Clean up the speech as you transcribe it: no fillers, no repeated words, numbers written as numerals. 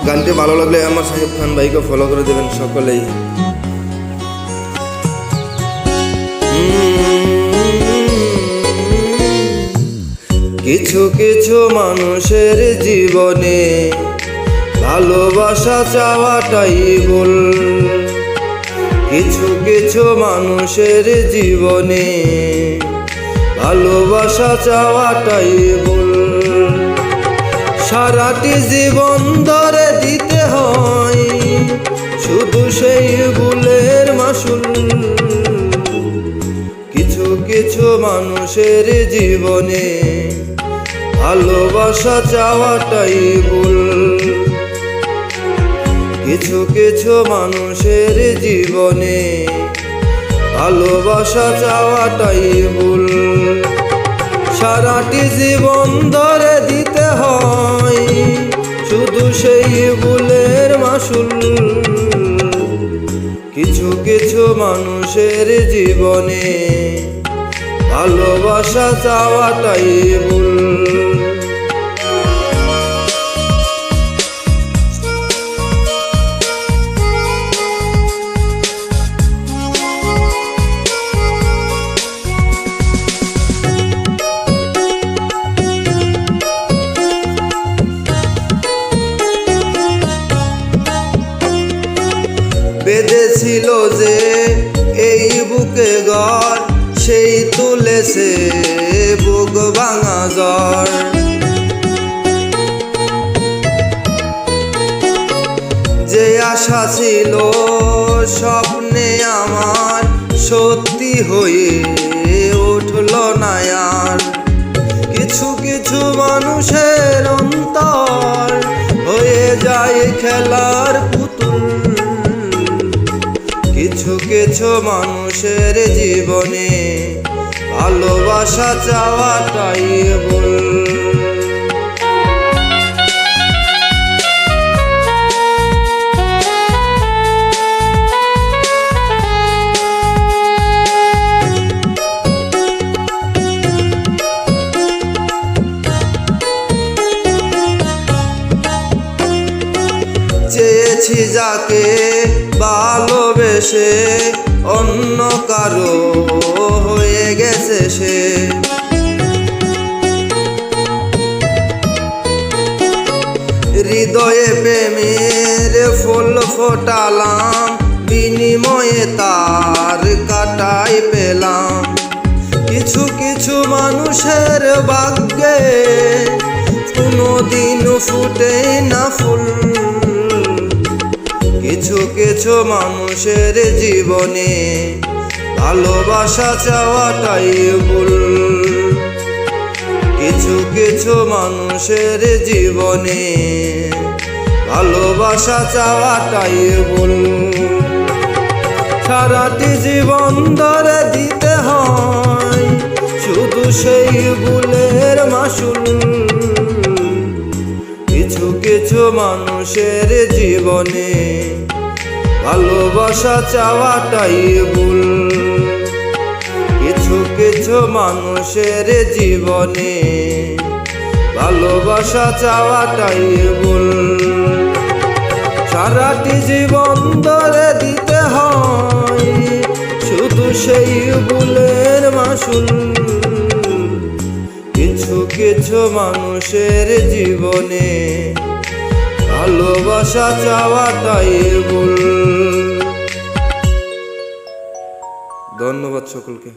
গানটি ভালো লাগলে আমার সাকিব খান ভাইকে ফলো করে দেবেন সকলেই। কিছু কিছু মানুষের জীবনে ভালোবাসা চাওয়াটাই ভুল। কিছু কিছু মানুষের জীবনে ভালোবাসা চাওয়াটাই ভুল। সারাটি জীবন ধরে দিতে হয় শুধু সেই ভুলের মাসুল। কিছু কিছু মানুষের জীবনে ভালোবাসা চাওয়াটাই ভুল। কিছু কিছু মানুষের জীবনে ভালোবাসা চাওয়াটাই ভুল। সারাটি জীবন ধরে দিতে হয় শুধু সেই ভুলের মাসুল। কিছু কিছু মানুষের জীবনে ভালোবাসা চাওয়াটাই ভুল। বেঁধেছিল যে এই বুকে ঘর, সেই তুলেছে বুক ভাঙা জ্বর। যে আশা ছিল স্বপ্নে আমার সত্যি হয়ে উঠল না আর। কিছু কিছু মানুষের অন্তর হয়ে যায় খেলার পুতুল। কিছু কিছু মানুষের জীবনে ভালোবাসা চাওয়াটাই ভুল। চেয়েছি যাকে ভালোবেসে অন্য কারো হয়ে গেছে সে। হৃদয়ে প্রেমের ফুল ফোটালাম, বিনিময়ে তার কাটাই পেলাম। কিছু কিছু মানুষের ভাগ্যে কোনোদিন ফুটে না ফুল। কিছু কিছু মানুষের জীবনে ভালোবাসা চাওয়াটাই ভুল। কিছু কিছু মানুষের জীবনে ভালোবাসা চাওয়াটাই ভুল। সারাটি জীবন ধরে দিতে হয় শুধু সেই ভুলের মাসুল। কিছু কিছু মানুষের জীবনে ভালোবাসা চাওয়াটাই ভুল। কিছু কিছু মানুষের জীবনে ভালোবাসা চাওয়াটাই ভুল। সারাটি জীবন ধরে দিতে হয় শুধু সেই ভুলের মাসুল। কিছু কিছু মানুষের জীবনে ভালোবাসা চাওয়াটাই ভুল। ধন্যবাদ সকলকে।